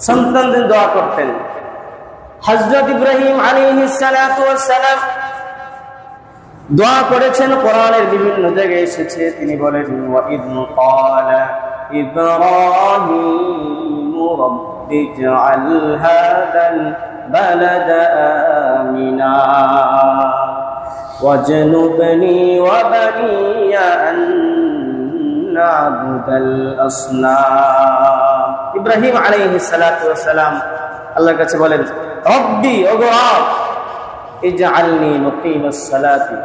সন্তানদের দোয়া করতেন। হযরত ইব্রাহিম আলাইহিস সালাতু ওয়াস সালাম দোয়া করেছেন, কোরআনের বিভিন্ন জায়গায় এসেছে। তিনি বলেন, ওয়া ইয ক্বালা ইব্রাহিম রাব্বি ইজআল হাযাল বালাদা আমিনা ওয়াজনুবনি ওয়া বানিয়া আন না'বুদাল আসনাম। ইব্রাহিম আলাইহিস সালাতু ওয়াস সালাম আল্লাহর কাছে বলেন, রব্বি, ওগো রব, ইজআলনি মুকিমাস সালাতি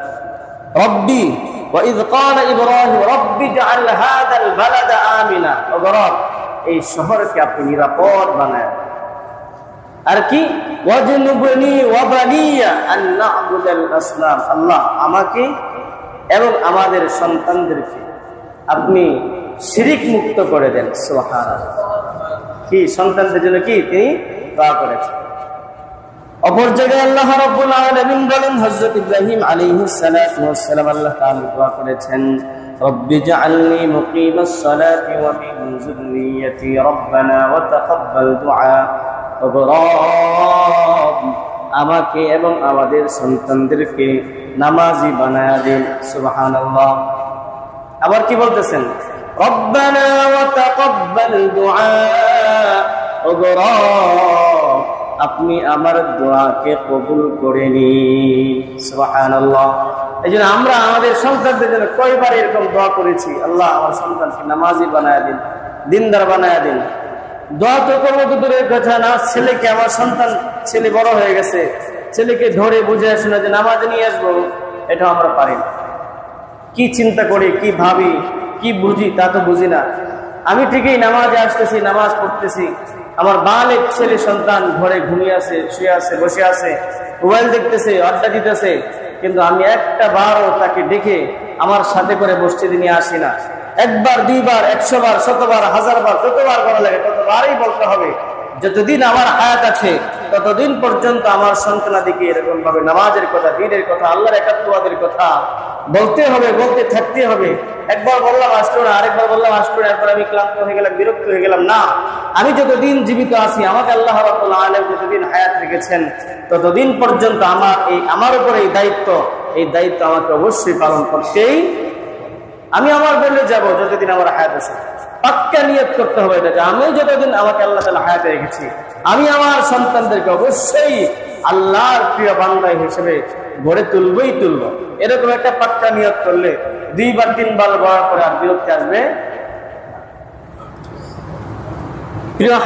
রব্বি ওয়া ইয ক্বালা ইব্রাহিম রব্বি ইজআল হাযাল বালাদা আমিনা। ওগো রব, এই শহরকে আপনি নিরাপদ বানায়। আর কি, ওয়াজনুবনি ওয়া বানিয়া আন না'বুদাল আসনাম। আল্লাহ, আমাকে এবং আমাদের সন্তানদেরকে আপনি শিরিক মুক্ত করে দেন। সুবহানাল্লাহ। কি সন্তানদের জন্য কি তিনি দোয়া করেছেন। অপর জায়গায় আল্লাহ রাব্বুল আলামিন বলেন, হযরত ইব্রাহিম আলাইহিস সালাতু ওয়াস সালাম আল্লাহ তাআলা দোয়া করেছেন, রব্বি জাআলনি মুকিমাস সালাতি ওয়া মিন যুররিয়্যতি রব্বানা ওয়া তাকাব্বাল দুআ। ওগো রব, আমাকে এবং আমাদের সন্তানদেরকে নামাজি বানায়া দিন। সুবহানাল্লাহ। আবার কি বলতেছেন, রব্বানা ওয়া তাকাব্বাল দুআ। ওগো রব, আপনি আমার দোয়াকে কবুল করে নিন। সুবহানাল্লাহ। এইজন্য আমরা আমাদের সন্তানদের জন্য কয়বার এরকম দোয়া করেছি, আল্লাহ আমার সন্তানকে নামাজি বানায়া দিন, দিনদার বানায়া দিন। দোয়া তো করবো তো দূরের কথা না, ছেলেকে, আমার সন্তান ছেলে বড় হয়ে গেছে, ছেলেকে ধরে বুঝে শোনা যে নামাজে নিয়ে আসবো, এটা আমরা পারি না। কি চিন্তা করি, কি ভাবি, কি বুঝি তা তো বুঝি না। আমি ঠিকই নামাজে আসতেছি, নামাজ পড়তেছি, আমার বালেক ছেলে সন্তান ঘরে ঘুমিয়ে আছে, শুয়ে আছে, বসে আছে, মোবাইল দেখতেছে, আড্ডা দিতেছে, কিন্তু আমি একটা বারও তাকে ডেকে আমার সাথে করে মসজিদে নিয়ে আসি না। একবার, দুইবার, 100 বার, 100 বার, 1000 বার, যতবার বলা লাগে ততবারই বলতে হবে, যতদিন আমার হায়াত আছে ততদিন পর্যন্ত আমার সন্তানাদিকে এরকম ভাবে নামাজের কথা, দ্বীনের কথা, আল্লাহর একাত্মবাদের কথা বলতে হবে, বলতে থাকতে হবে। একবার বললাম আসলো না, আরেকবার বললাম আসলো না, এরপর আমি ক্লান্ত হয়ে গেলাম, বিরক্ত হয়ে গেলাম। না, আমি যতদিন জীবিত আছি, আমাকে আল্লাহ রাব্বুল আলামিন যতদিন হায়াত রেখেছেন ততদিন পর্যন্ত আমার উপর এই দায়িত্ব আমাকে অবশ্যই পালন করতেই। আমি আমার বেলে যাব যতদিন আমার হায়াত আছে। পাক্কা নিয়ত করতে হবে এটা যে আমি যতদিন আমাকে আল্লাহ তাআলা হায়াতে রেখেছি, আমি আমার সন্তানদেরকে অবশ্যই আল্লাহর প্রিয় বান্দা হিসেবে গড়ে তুলবই তুলব। এরকম একটা পাক্কা নিয়ত করলে 2 বার 3 বার বলার পরে আর বিরক্তি আসবে। প্রিয়